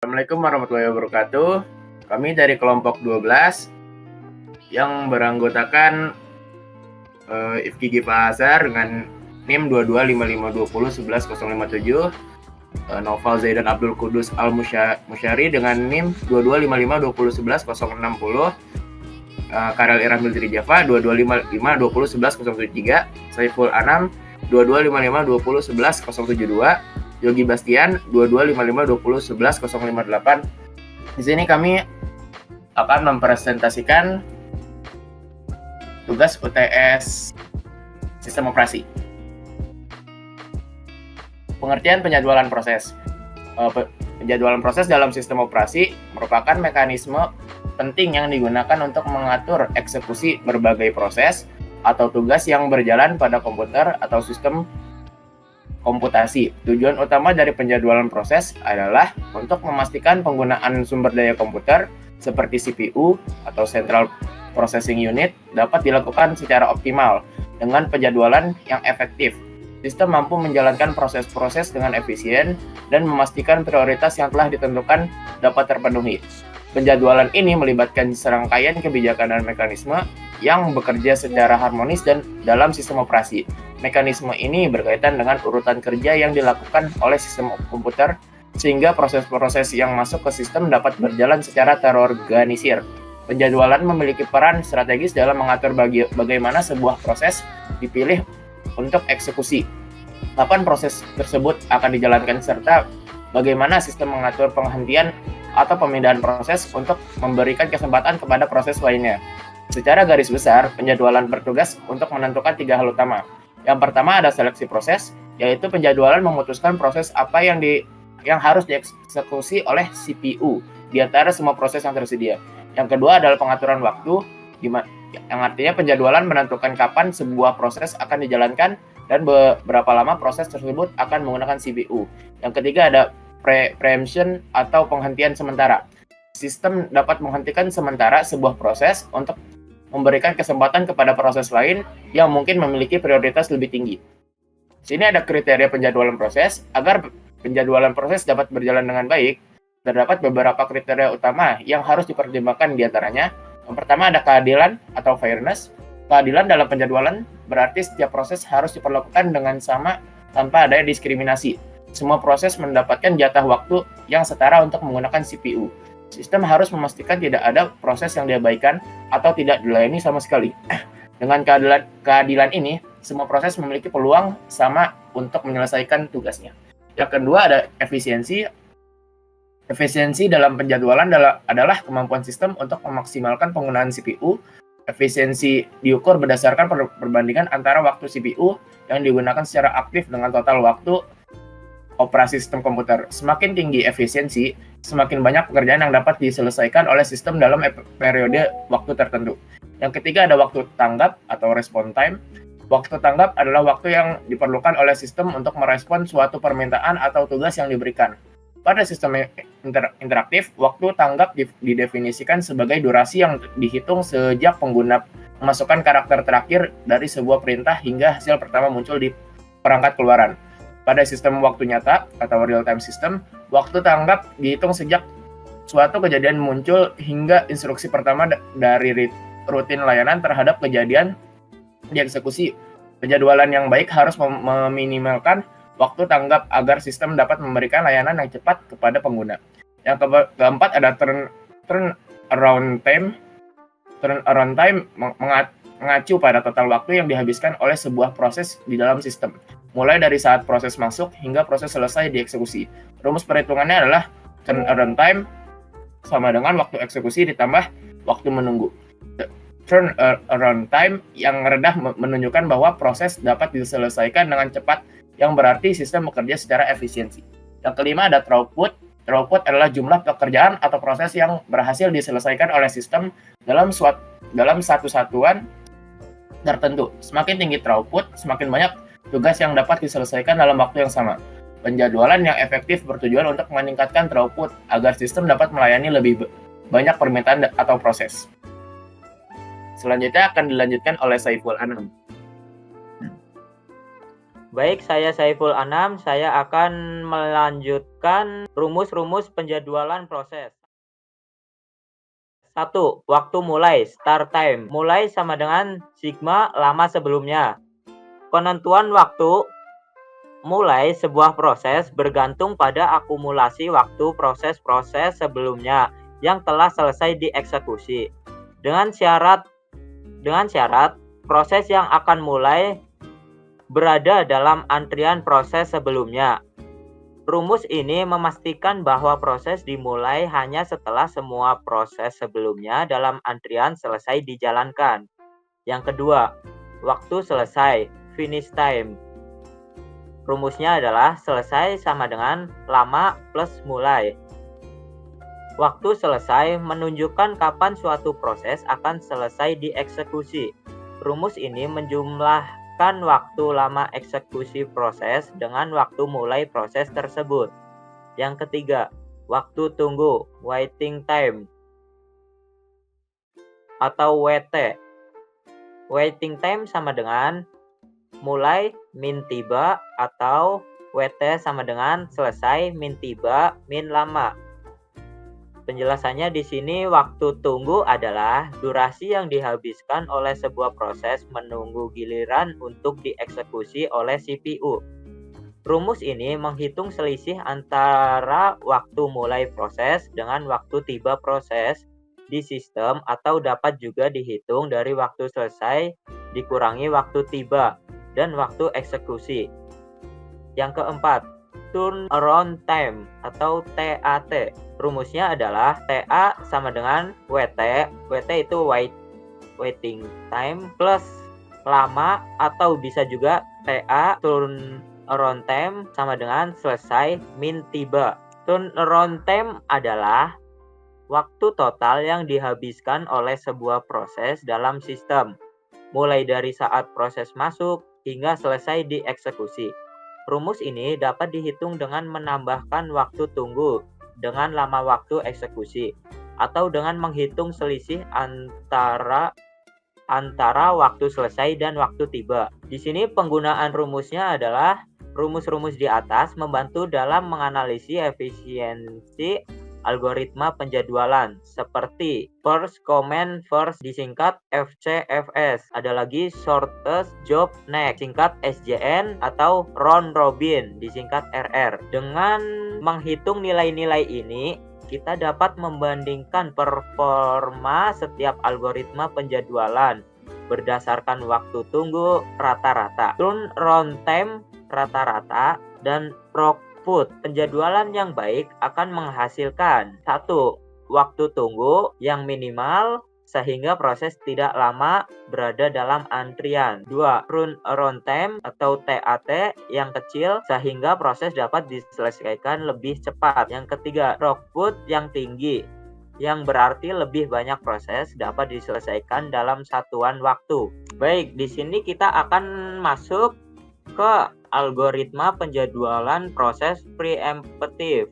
Assalamualaikum warahmatullahi wabarakatuh. Kami dari kelompok 12 yang beranggotakan Ifki Giva Azhar dengan NIM 225520111057, Noval Zaidan Abdul Kudus Al Musyari dengan NIM 225520111060, Karel Iramil Diri Java 225520111073, Saiful Anam 225520111072, Yogi Bastian 225520111058. Di sini kami akan mempresentasikan tugas UTS Sistem Operasi. Pengertian penjadwalan proses. Penjadwalan proses dalam sistem operasi merupakan mekanisme penting yang digunakan untuk mengatur eksekusi berbagai proses atau tugas yang berjalan pada komputer atau sistem komputasi. Tujuan utama dari penjadwalan proses adalah untuk memastikan penggunaan sumber daya komputer seperti CPU atau Central Processing Unit dapat dilakukan secara optimal dengan penjadwalan yang efektif. Sistem mampu menjalankan proses-proses dengan efisien dan memastikan prioritas yang telah ditentukan dapat terpenuhi. Penjadwalan ini melibatkan serangkaian kebijakan dan mekanisme yang bekerja secara harmonis dan dalam sistem operasi. Mekanisme ini berkaitan dengan urutan kerja yang dilakukan oleh sistem komputer sehingga proses-proses yang masuk ke sistem dapat berjalan secara terorganisir. Penjadwalan memiliki peran strategis dalam mengatur bagaimana sebuah proses dipilih untuk eksekusi, kapan proses tersebut akan dijalankan, serta bagaimana sistem mengatur penghentian atau pemindahan proses untuk memberikan kesempatan kepada proses lainnya. Secara garis besar, penjadwalan bertugas untuk menentukan 3 hal utama. Yang pertama ada seleksi proses, yaitu penjadwalan memutuskan proses apa yang harus dieksekusi oleh CPU di antara semua proses yang tersedia. Yang kedua adalah pengaturan waktu, yang artinya penjadwalan menentukan kapan sebuah proses akan dijalankan dan berapa lama proses tersebut akan menggunakan CPU. Yang ketiga ada preemption atau penghentian sementara. Sistem dapat menghentikan sementara sebuah proses untuk memberikan kesempatan kepada proses lain yang mungkin memiliki prioritas lebih tinggi. Sini ada kriteria penjadwalan proses. Agar penjadwalan proses dapat berjalan dengan baik, terdapat beberapa kriteria utama yang harus dipertimbangkan di antaranya. Yang pertama ada keadilan atau fairness. Keadilan dalam penjadwalan berarti setiap proses harus diperlakukan dengan sama tanpa ada diskriminasi. Semua proses mendapatkan jatah waktu yang setara untuk menggunakan CPU. Sistem harus memastikan tidak ada proses yang diabaikan atau tidak dilayani sama sekali. Dengan keadilan ini, semua proses memiliki peluang sama untuk menyelesaikan tugasnya. Yang kedua ada efisiensi. Efisiensi dalam penjadwalan adalah kemampuan sistem untuk memaksimalkan penggunaan CPU. Efisiensi diukur berdasarkan perbandingan antara waktu CPU yang digunakan secara aktif dengan total waktu operasi sistem komputer. Semakin tinggi efisiensi, semakin banyak pekerjaan yang dapat diselesaikan oleh sistem dalam periode waktu tertentu. Yang ketiga ada waktu tanggap atau response time. Waktu tanggap adalah waktu yang diperlukan oleh sistem untuk merespon suatu permintaan atau tugas yang diberikan. Pada sistem interaktif, waktu tanggap didefinisikan sebagai durasi yang dihitung sejak pengguna memasukkan karakter terakhir dari sebuah perintah hingga hasil pertama muncul di perangkat keluaran. Pada sistem waktu nyata atau real-time system, waktu tanggap dihitung sejak suatu kejadian muncul hingga instruksi pertama dari rutin layanan terhadap kejadian dieksekusi. Penjadwalan yang baik harus meminimalkan waktu tanggap agar sistem dapat memberikan layanan yang cepat kepada pengguna. Yang keempat ada turnaround time. Turnaround time mengacu pada total waktu yang dihabiskan oleh sebuah proses di dalam sistem, mulai dari saat proses masuk hingga proses selesai dieksekusi. Rumus perhitungannya adalah turnaround time sama dengan waktu eksekusi ditambah waktu menunggu. Turnaround time yang rendah menunjukkan bahwa proses dapat diselesaikan dengan cepat, yang berarti sistem bekerja secara efisiensi. Yang kelima ada throughput. Throughput adalah jumlah pekerjaan atau proses yang berhasil diselesaikan oleh sistem dalam satu satuan tertentu. Semakin tinggi throughput, semakin banyak tugas yang dapat diselesaikan dalam waktu yang sama. Penjadwalan yang efektif bertujuan untuk meningkatkan throughput agar sistem dapat melayani lebih banyak permintaan atau proses. Selanjutnya akan dilanjutkan oleh Saiful Anam. Baik, saya Saiful Anam, saya akan melanjutkan rumus-rumus penjadwalan proses. 1. Waktu mulai, start time. Mulai sama dengan sigma lama sebelumnya. Penentuan waktu mulai sebuah proses bergantung pada akumulasi waktu proses-proses sebelumnya yang telah selesai dieksekusi. Dengan syarat proses yang akan mulai berada dalam antrian proses sebelumnya. Rumus ini memastikan bahwa proses dimulai hanya setelah semua proses sebelumnya dalam antrian selesai dijalankan. Yang kedua, waktu selesai, finish time. Rumusnya adalah selesai sama dengan lama plus mulai. Waktu selesai menunjukkan kapan suatu proses akan selesai dieksekusi. Rumus ini menjumlahkan waktu lama eksekusi proses dengan waktu mulai proses tersebut. Yang ketiga, waktu tunggu, waiting time atau WT. Waiting time sama dengan mulai min tiba atau WT sama dengan selesai min tiba min lama. Penjelasannya di sini waktu tunggu adalah durasi yang dihabiskan oleh sebuah proses menunggu giliran untuk dieksekusi oleh CPU. Rumus ini menghitung selisih antara waktu mulai proses dengan waktu tiba proses di sistem atau dapat juga dihitung dari waktu selesai dikurangi waktu tiba dan waktu eksekusi. Yang keempat, turnaround time atau TAT. Rumusnya adalah TA sama dengan WT. WT itu waiting time plus lama atau bisa juga TA turnaround time sama dengan selesai min tiba. Turnaround time adalah waktu total yang dihabiskan oleh sebuah proses dalam sistem, mulai dari saat proses masuk hingga selesai dieksekusi. Rumus ini dapat dihitung dengan menambahkan waktu tunggu dengan lama waktu eksekusi atau dengan menghitung selisih antara waktu selesai dan waktu tiba. Di sini penggunaan rumusnya adalah rumus-rumus di atas membantu dalam menganalisis efisiensi algoritma penjadwalan seperti first command first disingkat FCFS, ada lagi shortest job next disingkat SJN atau round robin disingkat RR. Dengan menghitung nilai-nilai ini, kita dapat membandingkan performa setiap algoritma penjadwalan berdasarkan waktu tunggu rata-rata, turnaround time rata-rata, dan output. Penjadwalan yang baik akan menghasilkan 1. Waktu tunggu yang minimal sehingga proses tidak lama berada dalam antrian. 2. Turnaround time atau TAT yang kecil sehingga proses dapat diselesaikan lebih cepat. Yang ketiga, output yang tinggi yang berarti lebih banyak proses dapat diselesaikan dalam satuan waktu. Baik, di sini kita akan masuk ke algoritma penjadwalan proses preemptive.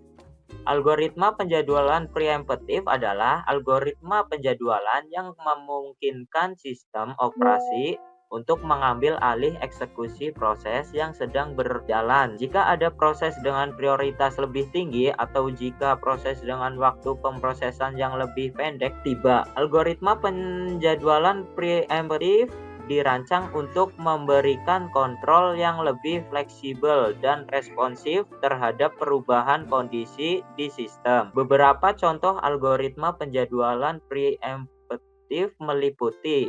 Algoritma penjadwalan preemptive adalah algoritma penjadwalan yang memungkinkan sistem operasi untuk mengambil alih eksekusi proses yang sedang berjalan. Jika ada proses dengan prioritas lebih tinggi atau jika proses dengan waktu pemrosesan yang lebih pendek tiba. Algoritma penjadwalan preemptive dirancang untuk memberikan kontrol yang lebih fleksibel dan responsif terhadap perubahan kondisi di sistem. Beberapa contoh algoritma penjadwalan preemptive meliputi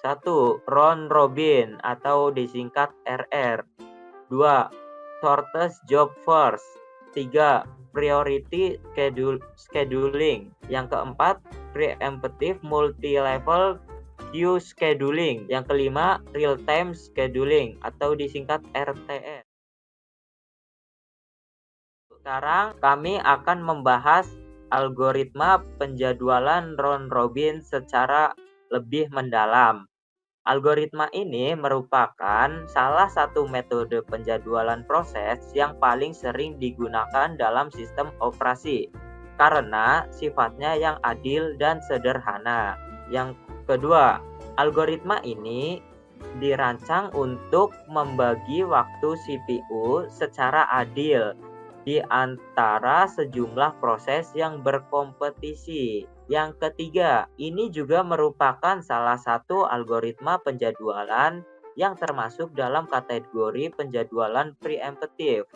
1. Round robin atau disingkat RR. 2. Shortest job first. 3. Priority scheduling. Yang keempat, preemptive multi-level queue scheduling. Yang kelima, real-time scheduling atau disingkat RTS. Sekarang kami akan membahas algoritma penjadwalan round robin secara lebih mendalam. Algoritma ini merupakan salah satu metode penjadwalan proses yang paling sering digunakan dalam sistem operasi karena sifatnya yang adil dan sederhana. Yang kedua, algoritma ini dirancang untuk membagi waktu CPU secara adil di antara sejumlah proses yang berkompetisi. Yang ketiga, ini juga merupakan salah satu algoritma penjadwalan yang termasuk dalam kategori penjadwalan preemptive,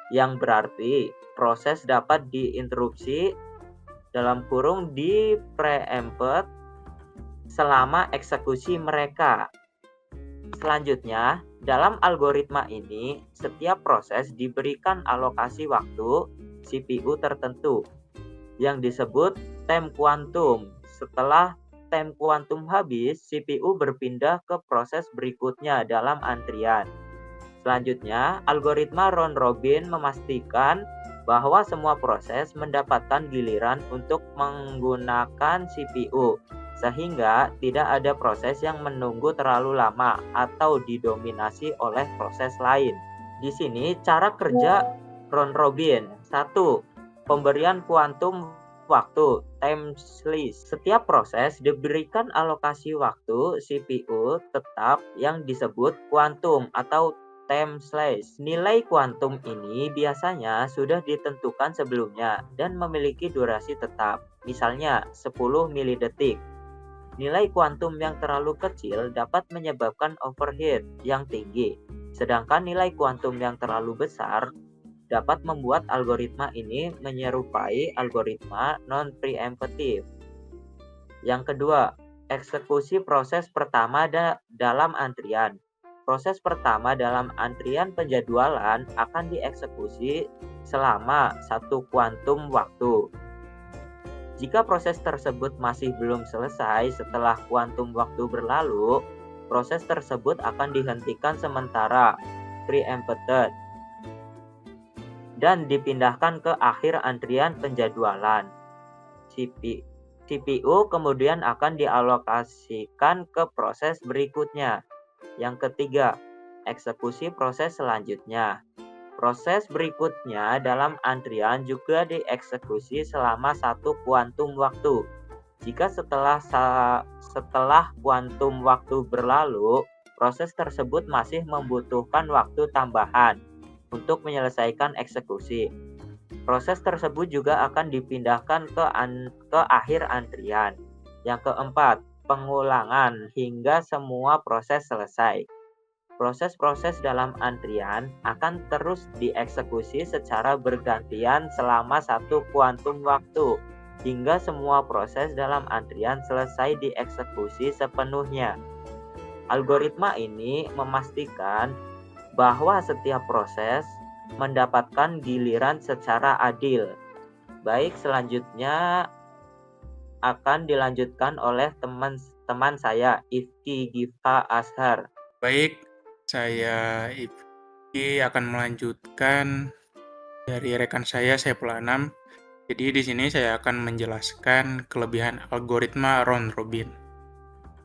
yang berarti proses dapat diinterupsi dalam kurung di preempt selama eksekusi mereka. Selanjutnya, dalam algoritma ini, setiap proses diberikan alokasi waktu CPU tertentu yang disebut time quantum. Setelah time quantum habis, CPU berpindah ke proses berikutnya dalam antrian. Selanjutnya, algoritma round robin memastikan bahwa semua proses mendapatkan giliran untuk menggunakan CPU, sehingga tidak ada proses yang menunggu terlalu lama atau didominasi oleh proses lain. Di sini cara kerja round robin. 1. Pemberian kuantum waktu, time slice. Setiap proses diberikan alokasi waktu CPU tetap yang disebut kuantum atau time slice. Nilai kuantum ini biasanya sudah ditentukan sebelumnya dan memiliki durasi tetap, misalnya 10 milidetik. Nilai kuantum yang terlalu kecil dapat menyebabkan overheat yang tinggi, sedangkan nilai kuantum yang terlalu besar dapat membuat algoritma ini menyerupai algoritma non-preemptive. Yang kedua, eksekusi proses pertama dalam antrian. Proses pertama dalam antrian penjadwalan akan dieksekusi selama 1 kuantum waktu. Jika proses tersebut masih belum selesai setelah kuantum waktu berlalu, proses tersebut akan dihentikan sementara preempted dan dipindahkan ke akhir antrian penjadwalan. CPU kemudian akan dialokasikan ke proses berikutnya. Yang ketiga, eksekusi proses selanjutnya. Proses berikutnya dalam antrian juga dieksekusi selama 1 kuantum waktu. Jika setelah kuantum waktu berlalu, proses tersebut masih membutuhkan waktu tambahan untuk menyelesaikan eksekusi. Proses tersebut juga akan dipindahkan ke akhir antrian. Yang keempat, pengulangan hingga semua proses selesai. Proses-proses dalam antrian akan terus dieksekusi secara bergantian selama 1 kuantum waktu hingga semua proses dalam antrian selesai dieksekusi sepenuhnya. Algoritma ini memastikan bahwa setiap proses mendapatkan giliran secara adil. Baik, selanjutnya akan dilanjutkan oleh teman saya, Ifki Gifta Ashar. Baik, saya Ifki akan melanjutkan dari rekan saya, Saiful Anam. Jadi di sini saya akan menjelaskan kelebihan algoritma round robin.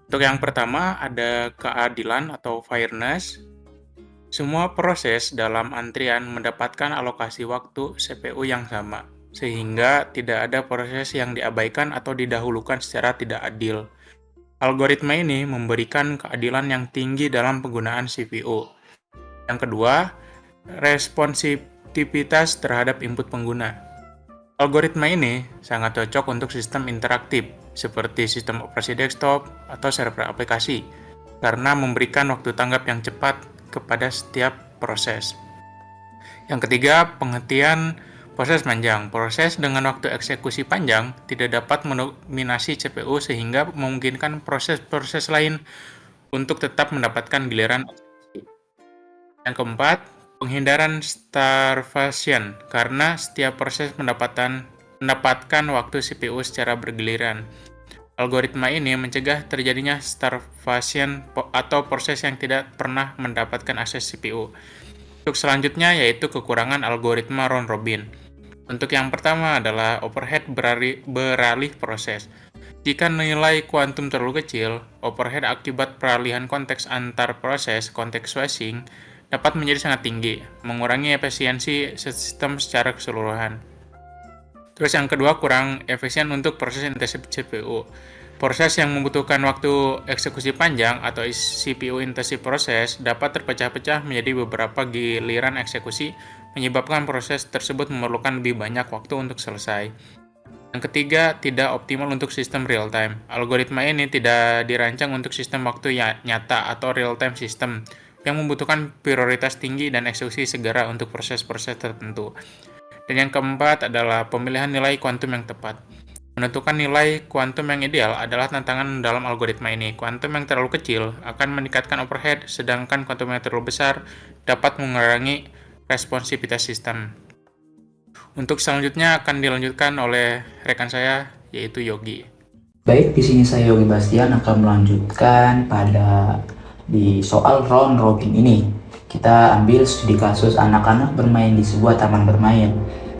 Untuk yang pertama ada keadilan atau fairness. Semua proses dalam antrian mendapatkan alokasi waktu CPU yang sama, sehingga tidak ada proses yang diabaikan atau didahulukan secara tidak adil. Algoritma ini memberikan keadilan yang tinggi dalam penggunaan CPU. Yang kedua, responsivitas terhadap input pengguna. Algoritma ini sangat cocok untuk sistem interaktif, seperti sistem operasi desktop atau server aplikasi, karena memberikan waktu tanggap yang cepat kepada setiap proses. Yang ketiga, penghentian proses panjang. Proses dengan waktu eksekusi panjang tidak dapat mendominasi CPU sehingga memungkinkan proses-proses lain untuk tetap mendapatkan giliran eksekusi. Yang keempat, penghindaran starvation karena setiap proses mendapatkan waktu CPU secara bergiliran. Algoritma ini mencegah terjadinya starvation atau proses yang tidak pernah mendapatkan akses CPU. Untuk selanjutnya yaitu kekurangan algoritma round robin. Untuk yang pertama adalah overhead beralih proses. Jika nilai kuantum terlalu kecil, overhead akibat peralihan konteks antar proses, konteks switching, dapat menjadi sangat tinggi, mengurangi efisiensi sistem secara keseluruhan. Terus yang kedua, kurang efisien untuk proses intensif CPU. Proses yang membutuhkan waktu eksekusi panjang atau CPU intensive proses dapat terpecah-pecah menjadi beberapa giliran eksekusi, menyebabkan proses tersebut memerlukan lebih banyak waktu untuk selesai. Yang ketiga, tidak optimal untuk sistem real time. Algoritma ini tidak dirancang untuk sistem waktu nyata atau real time system yang membutuhkan prioritas tinggi dan eksekusi segera untuk proses-proses tertentu. Dan yang keempat adalah pemilihan nilai kuantum yang tepat. Menentukan nilai kuantum yang ideal adalah tantangan dalam algoritma ini. Kuantum yang terlalu kecil akan meningkatkan overhead, sedangkan kuantum yang terlalu besar dapat mengurangi responsivitas sistem. Untuk selanjutnya akan dilanjutkan oleh rekan saya, yaitu Yogi. Baik, di sini saya Yogi Bastian akan melanjutkan di soal round robin ini. Kita ambil studi kasus anak-anak bermain di sebuah taman bermain.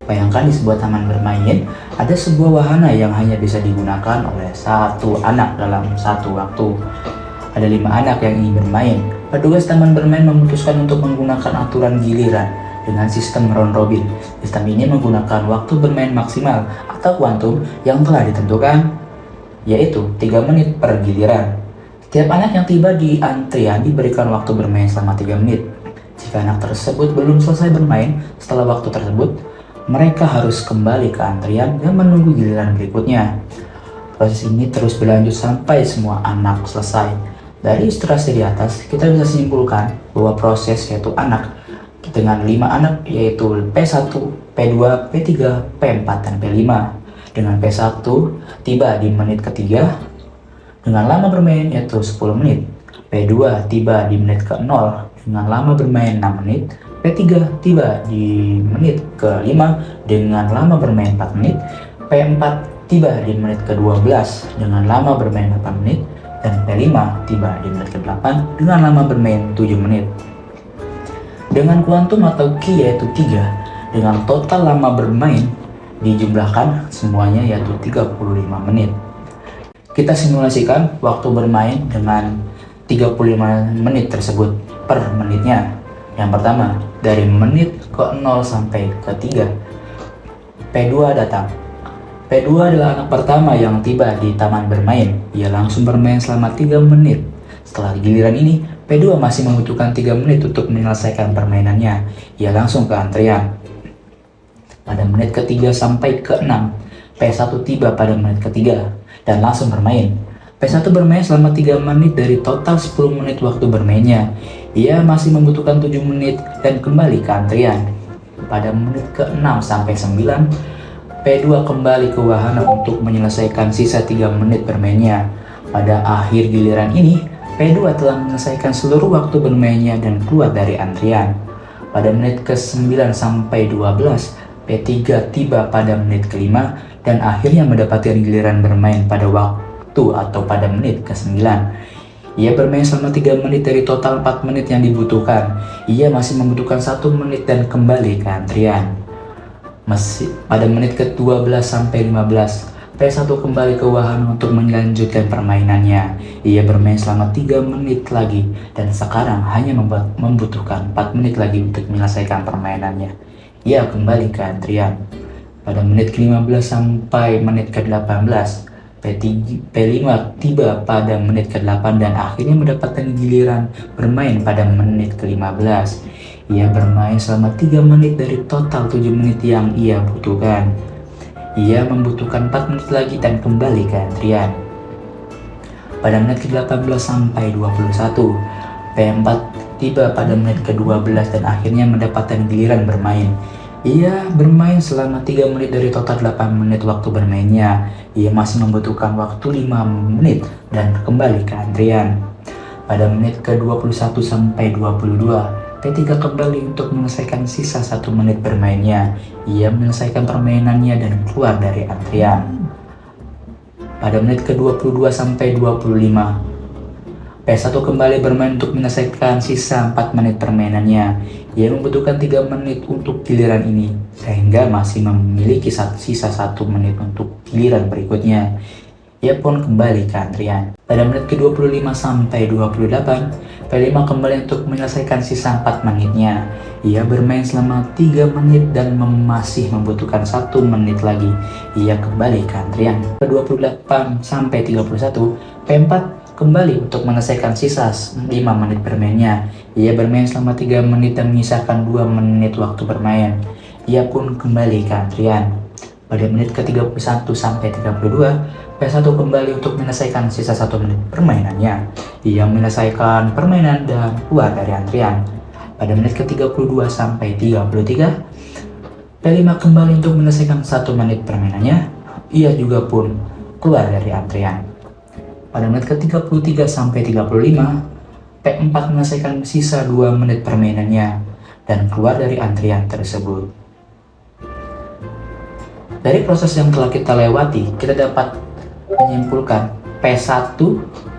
Bayangkan di sebuah taman bermain, ada sebuah wahana yang hanya bisa digunakan oleh satu anak dalam satu waktu. Ada 5 anak yang ingin bermain. Petugas taman bermain memutuskan untuk menggunakan aturan giliran dengan sistem round robin. Sistem ini menggunakan waktu bermain maksimal atau kuantum yang telah ditentukan, yaitu 3 menit per giliran. Setiap anak yang tiba di antrian diberikan waktu bermain selama 3 menit. Jika anak tersebut belum selesai bermain setelah waktu tersebut, mereka harus kembali ke antrian dan menunggu giliran berikutnya. Proses ini terus berlanjut sampai semua anak selesai. Dari ilustrasi di atas, kita bisa simpulkan bahwa proses yaitu anak dengan 5 anak yaitu P1, P2, P3, P4, dan P5. Dengan P1 tiba di menit ketiga dengan lama bermain yaitu 10 menit. P2 tiba di menit ke-0 dengan lama bermain 6 menit. P3 tiba di menit ke-5 dengan lama bermain 4 menit. P4 tiba di menit ke-12 dengan lama bermain 8 menit. Dan P5 tiba di menit ke-8 dengan lama bermain 7 menit. Dengan kuantum atau Q yaitu 3, dengan total lama bermain dijumlahkan semuanya yaitu 35 menit. Kita simulasikan waktu bermain dengan 35 menit tersebut per menitnya. Yang pertama, dari menit ke-0 sampai ke-3, P2 datang. P2 adalah anak pertama yang tiba di taman bermain. Ia langsung bermain selama 3 menit. Setelah giliran ini, P2 masih membutuhkan 3 menit untuk menyelesaikan permainannya. Ia langsung ke antrian. Pada menit ke-3 sampai ke-6, P1 tiba pada menit ke-3 dan langsung bermain. P1 bermain selama 3 menit dari total 10 menit waktu bermainnya. Ia masih membutuhkan 7 menit dan kembali ke antrian. Pada menit ke-6 sampai 9, P2 kembali ke wahana untuk menyelesaikan sisa 3 menit bermainnya. Pada akhir giliran ini, P2 telah menyelesaikan seluruh waktu bermainnya dan keluar dari antrian. Pada menit ke-9 sampai 12, P3 tiba pada menit ke-5 dan akhirnya mendapatkan giliran bermain pada waktu atau pada menit ke-9. Ia bermain selama 3 menit dari total 4 menit yang dibutuhkan. Ia masih membutuhkan 1 menit dan kembali ke antrian. Pada menit ke-12 sampai 15, P1 kembali ke wahana untuk melanjutkan permainannya. Ia bermain selama 3 menit lagi dan sekarang hanya membutuhkan 4 menit lagi untuk menyelesaikan permainannya. Ia kembali ke antrian. Pada menit ke-15 sampai menit ke-18, P5 tiba pada menit ke-8 dan akhirnya mendapatkan giliran bermain pada menit ke-15. Ia bermain selama 3 menit dari total 7 menit yang ia butuhkan. Ia membutuhkan 4 menit lagi dan kembali ke antrian. Pada menit ke-18 sampai 21, P4 tiba pada menit ke-12 dan akhirnya mendapatkan giliran bermain. Ia bermain selama 3 menit dari total 8 menit waktu bermainnya. Ia masih membutuhkan waktu 5 menit dan kembali ke antrian. Pada menit ke-21 sampai 22, P3 kembali untuk menyelesaikan sisa 1 menit bermainnya. Ia menyelesaikan permainannya dan keluar dari antrian. Pada menit ke-22 sampai 25, P1 kembali bermain untuk menyelesaikan sisa 4 menit permainannya. Ia membutuhkan 3 menit untuk giliran ini, sehingga masih memiliki sisa 1 menit untuk giliran berikutnya. ia pun kembali ke antrian. Pada menit ke-25 sampai 28, P5 kembali untuk menyelesaikan sisa 4 menitnya. Ia bermain selama 3 menit dan masih membutuhkan 1 menit lagi. Ia kembali ke antrian. Ke-28 sampai 31, P4 kembali untuk menyelesaikan sisa 5 menit bermainnya. Ia bermain selama 3 menit dan menyisakan 2 menit waktu bermain. Ia pun kembali ke antrian. Pada menit ke-31 sampai 32, P1 kembali untuk menyelesaikan sisa 1 menit permainannya. Ia menyelesaikan permainan dan keluar dari antrian. Pada menit ke-32 sampai 33, P5 kembali untuk menyelesaikan 1 menit permainannya. Ia juga pun keluar dari antrian. Pada menit ke-33 sampai 35, P4 menyelesaikan sisa 2 menit permainannya dan keluar dari antrian tersebut. Dari proses yang telah kita lewati, kita dapat menyimpulkan P1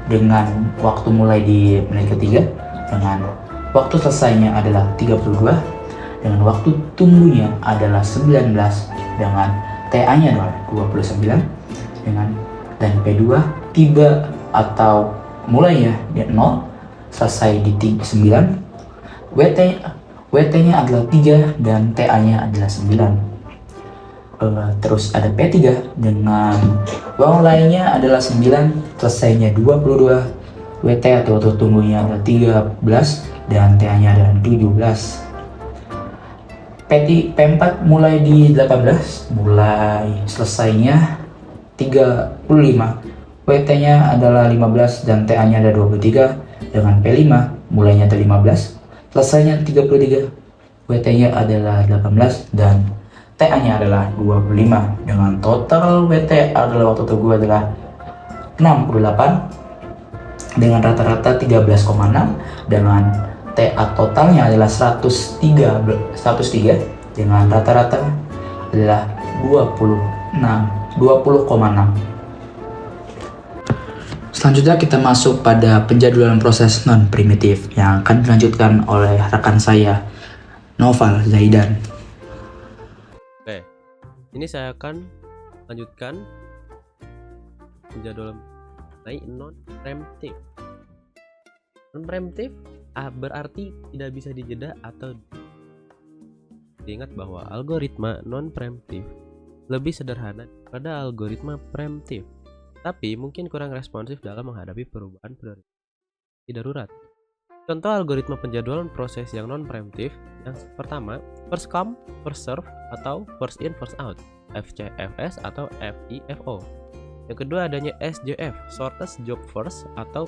dengan waktu mulai di menit ketiga, dengan waktu selesainya adalah 32, dengan waktu tunggunya adalah 19, dengan TA-nya adalah 29, dan P2 tiba atau mulainya di 0, selesai di 9, WT-nya adalah 3 dan TA-nya adalah 9. Terus ada P3 dengan uang lainnya adalah 9, selesainya 22, WT atau waktu tunggunya adalah 13 dan TA-nya adalah 17. P4 mulai di 18, mulai selesainya 35, WT-nya adalah 15 dan TA-nya ada 23, dengan P5 mulainya ada 15, selesainya 33, WT-nya adalah 18 dan TA-nya adalah 25, dengan total WT adalah waktu tunggu adalah 68 dengan rata-rata 13,6, dengan TA totalnya adalah 103 dengan rata-rata adalah 20,6. Selanjutnya kita masuk pada penjadwalan proses non-primitif yang akan dilanjutkan oleh rekan saya, Noval Zaidan. Oke, ini saya akan lanjutkan penjadwalan non-preemptive. Non-preemptive berarti tidak bisa dijeda atau diingat bahwa algoritma non-preemptive lebih sederhana pada algoritma preemptive, tapi mungkin kurang responsif dalam menghadapi perubahan prioritas darurat. Contoh algoritma penjadwalan proses yang non-preemptive yang pertama, first come, first serve atau first in, first out, FCFS atau FIFO. Yang kedua adanya SJF, shortest job first atau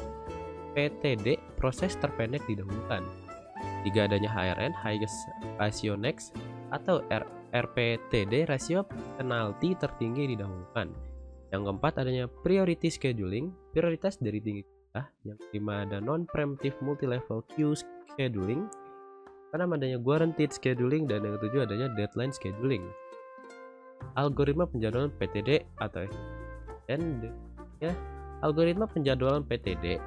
PTD, proses terpendek didahulukan. Tiga adanya HRN, highest ratio next atau RPTD, rasio penalti tertinggi didahulukan. Yang keempat adanya priority scheduling, prioritas dari tinggi ke rendah. Yang kelima ada non-preemptive multi-level queue scheduling, karena adanya guaranteed scheduling, dan yang ketujuh adanya deadline scheduling. Algoritma penjadwalan PTD atau SJN ya, algoritma penjadwalan PTD,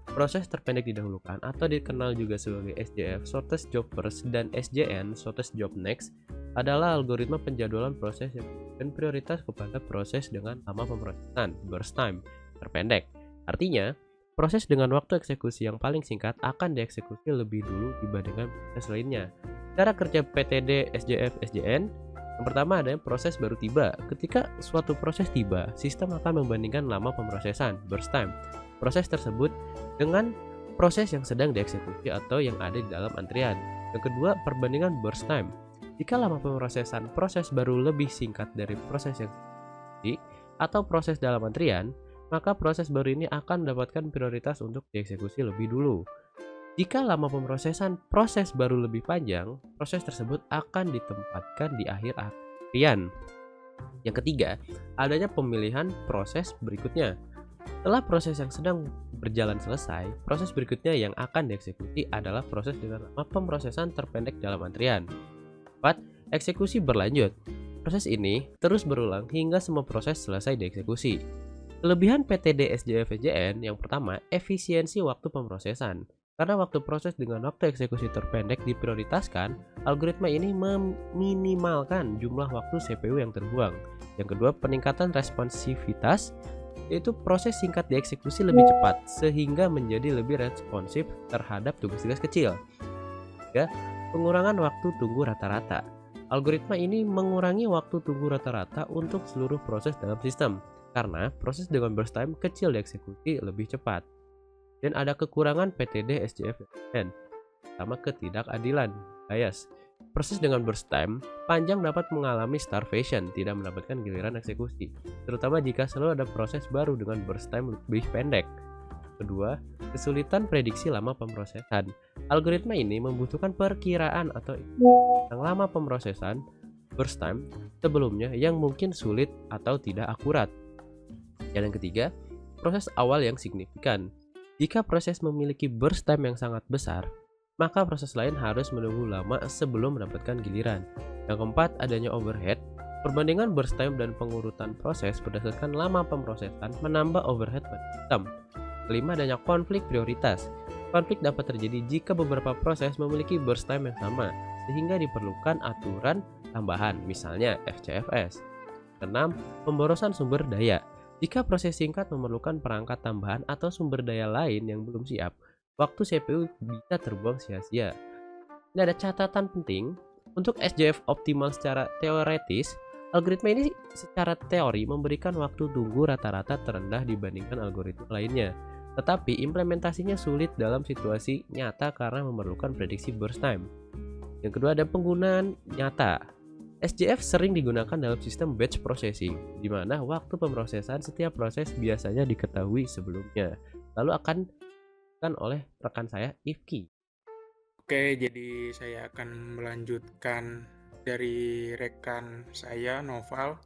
proses terpendek didahulukan atau dikenal juga sebagai SJF, shortest job first, dan SJN, shortest job next, adalah algoritma penjadwalan proses yang memberikan prioritas kepada proses dengan lama pemrosesan, burst time, terpendek. Artinya, proses dengan waktu eksekusi yang paling singkat akan dieksekusi lebih dulu dibandingkan proses lainnya. Cara kerja PTD, SJF, SJN, yang pertama ada proses baru tiba. Ketika suatu proses tiba, sistem akan membandingkan lama pemrosesan, burst time, proses tersebut dengan proses yang sedang dieksekusi atau yang ada di dalam antrian. Yang kedua, perbandingan burst time. Jika lama pemrosesan proses baru lebih singkat dari proses yang dieksekusi atau proses dalam antrian, maka proses baru ini akan mendapatkan prioritas untuk dieksekusi lebih dulu. Jika lama pemrosesan proses baru lebih panjang, proses tersebut akan ditempatkan di akhir antrian. Yang ketiga, adanya pemilihan proses berikutnya. Setelah proses yang sedang berjalan selesai, proses berikutnya yang akan dieksekusi adalah proses dengan lama pemrosesan terpendek dalam antrian. 4. Eksekusi berlanjut. Proses ini terus berulang hingga semua proses selesai dieksekusi. Kelebihan PTD SJF SJN yang pertama, efisiensi waktu pemrosesan. Karena waktu proses dengan waktu eksekusi terpendek diprioritaskan, algoritma ini meminimalkan jumlah waktu CPU yang terbuang. Yang kedua, peningkatan responsivitas. yaitu proses singkat dieksekusi lebih cepat sehingga menjadi lebih responsif terhadap tugas-tugas kecil. Ketiga, pengurangan waktu tunggu rata-rata. Algoritma ini mengurangi waktu tunggu rata-rata untuk seluruh proses dalam sistem karena proses dengan burst time kecil dieksekusi lebih cepat. Dan ada kekurangan PTD SJF dan sama ketidakadilan bias. Proses dengan burst time panjang dapat mengalami starvation, tidak mendapatkan giliran eksekusi, terutama jika selalu ada proses baru dengan burst time lebih pendek. Kedua, kesulitan prediksi lama pemrosesan. Algoritma ini membutuhkan perkiraan atau yang lama pemrosesan burst time sebelumnya yang mungkin sulit atau tidak akurat. Dan yang ketiga, proses awal yang signifikan. Jika proses memiliki burst time yang sangat besar, maka proses lain harus menunggu lama sebelum mendapatkan giliran. Yang keempat, adanya overhead. Perbandingan burst time dan pengurutan proses berdasarkan lama pemrosesan menambah overhead pada sistem. Kelima, adanya konflik prioritas. Konflik dapat terjadi jika beberapa proses memiliki burst time yang sama, sehingga diperlukan aturan tambahan, misalnya FCFS. Keenam, pemborosan sumber daya. Jika proses singkat memerlukan perangkat tambahan atau sumber daya lain yang belum siap, waktu CPU bisa terbuang sia-sia. Ini ada catatan penting, untuk SJF optimal secara teoretis, algoritma ini secara teori memberikan waktu tunggu rata-rata terendah dibandingkan algoritma lainnya. Tetapi implementasinya sulit dalam situasi nyata karena memerlukan prediksi burst time. Yang kedua ada penggunaan nyata. SJF sering digunakan dalam sistem batch processing, di mana waktu pemrosesan setiap proses biasanya diketahui sebelumnya, lalu akan oleh rekan saya Ifki. Oke, jadi saya akan melanjutkan dari rekan saya Noval.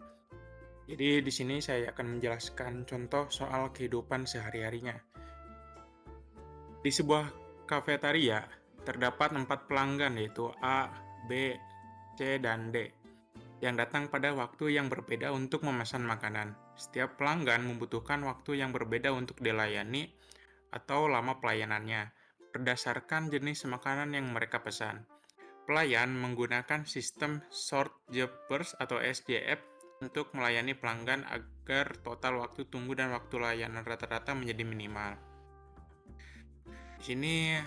Jadi di sini saya akan menjelaskan contoh soal kehidupan sehari-harinya. Di sebuah kafetaria terdapat 4 pelanggan yaitu A, B, C, dan D yang datang pada waktu yang berbeda untuk memesan makanan. Setiap pelanggan membutuhkan waktu yang berbeda untuk dilayani atau lama pelayanannya, berdasarkan jenis makanan yang mereka pesan. Pelayan menggunakan sistem Short Job Burst atau SJF untuk melayani pelanggan agar total waktu tunggu dan waktu layanan rata-rata menjadi minimal. Di sini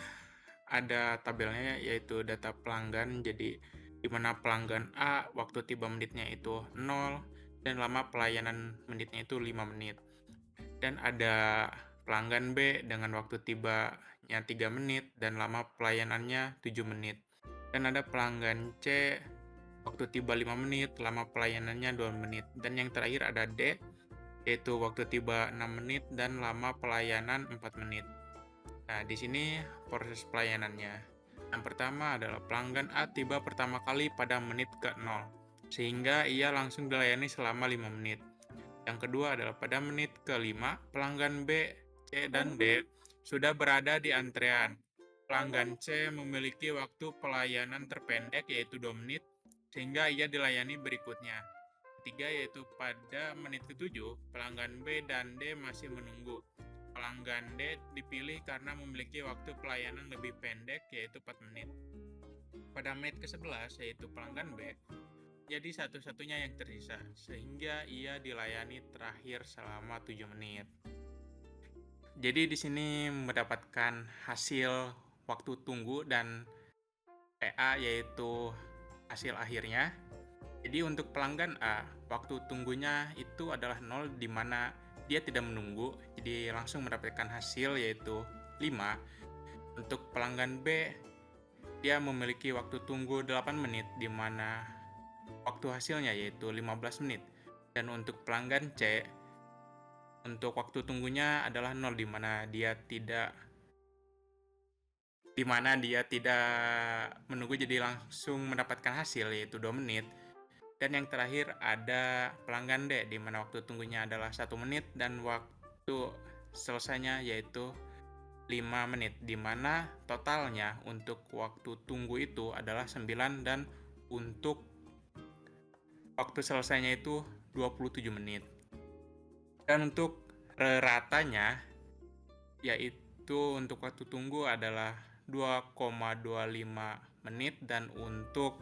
ada tabelnya yaitu data pelanggan, jadi di mana pelanggan A waktu tiba menitnya itu 0 dan lama pelayanan menitnya itu 5 menit. Dan ada pelanggan B dengan waktu tibanya 3 menit dan lama pelayanannya 7 menit. Dan ada pelanggan C, waktu tiba 5 menit, lama pelayanannya 2 menit. Dan yang terakhir ada D, yaitu waktu tiba 6 menit dan lama pelayanan 4 menit. Nah, di sini proses pelayanannya. Yang pertama adalah pelanggan A tiba pertama kali pada menit ke-0, sehingga ia langsung dilayani selama 5 menit. Yang kedua adalah pada menit ke-5, pelanggan B, C, dan D sudah berada di antrean. Pelanggan C memiliki waktu pelayanan terpendek yaitu 2 menit, sehingga ia dilayani berikutnya. Ketiga yaitu pada menit ke-7, pelanggan B dan D masih menunggu. Pelanggan D dipilih karena memiliki waktu pelayanan lebih pendek yaitu 4 menit. Pada menit ke-11 yaitu pelanggan B, jadi satu-satunya yang tersisa, sehingga ia dilayani terakhir selama 7 menit. Jadi di sini mendapatkan hasil waktu tunggu dan PA yaitu hasil akhirnya. Jadi untuk pelanggan A, waktu tunggunya itu adalah 0 di mana dia tidak menunggu, jadi langsung mendapatkan hasil yaitu 5. Untuk pelanggan B, dia memiliki waktu tunggu 8 menit di mana waktu hasilnya yaitu 15 menit. Dan untuk pelanggan C, untuk waktu tunggunya adalah 0 di mana dia tidak menunggu, jadi langsung mendapatkan hasil yaitu 2 menit. Dan yang terakhir ada pelanggan D di mana waktu tunggunya adalah 1 menit dan waktu selesainya yaitu 5 menit, di mana totalnya untuk waktu tunggu itu adalah 9 dan untuk waktu selesainya itu 27 menit. Dan untuk ratanya yaitu untuk waktu tunggu adalah 2,25 menit dan untuk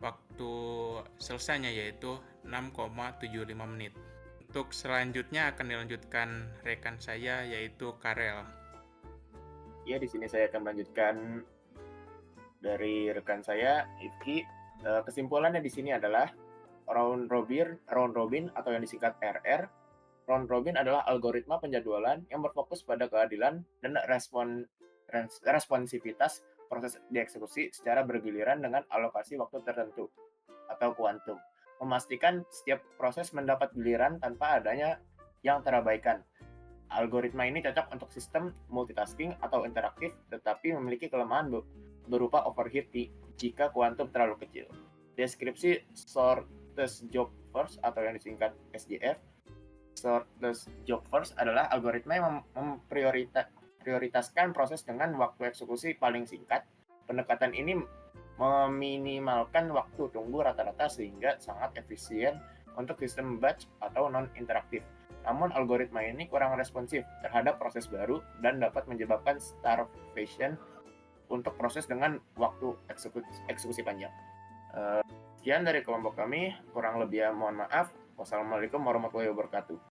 waktu selesainya yaitu 6,75 menit. Untuk selanjutnya akan dilanjutkan rekan saya yaitu Karel. Ya, di sini saya akan melanjutkan dari rekan saya, Ifki. Kesimpulannya di sini adalah round robin atau yang disingkat RR. Round robin adalah algoritma penjadwalan yang berfokus pada keadilan dan responsivitas proses dieksekusi secara bergiliran dengan alokasi waktu tertentu atau kuantum, memastikan setiap proses mendapat giliran tanpa adanya yang terabaikan. Algoritma ini cocok untuk sistem multitasking atau interaktif, tetapi memiliki kelemahan berupa overheat jika kuantum terlalu kecil. Deskripsi shortest job first atau yang disingkat SJF. Shortest job first adalah algoritma yang memprioritaskan proses dengan waktu eksekusi paling singkat. Pendekatan ini meminimalkan waktu tunggu rata-rata sehingga sangat efisien untuk sistem batch atau non-interaktif. Namun algoritma ini kurang responsif terhadap proses baru dan dapat menyebabkan starvation untuk proses dengan waktu eksekusi panjang. Sekian dari kelompok kami, kurang lebih mohon maaf. Wassalamualaikum warahmatullahi wabarakatuh.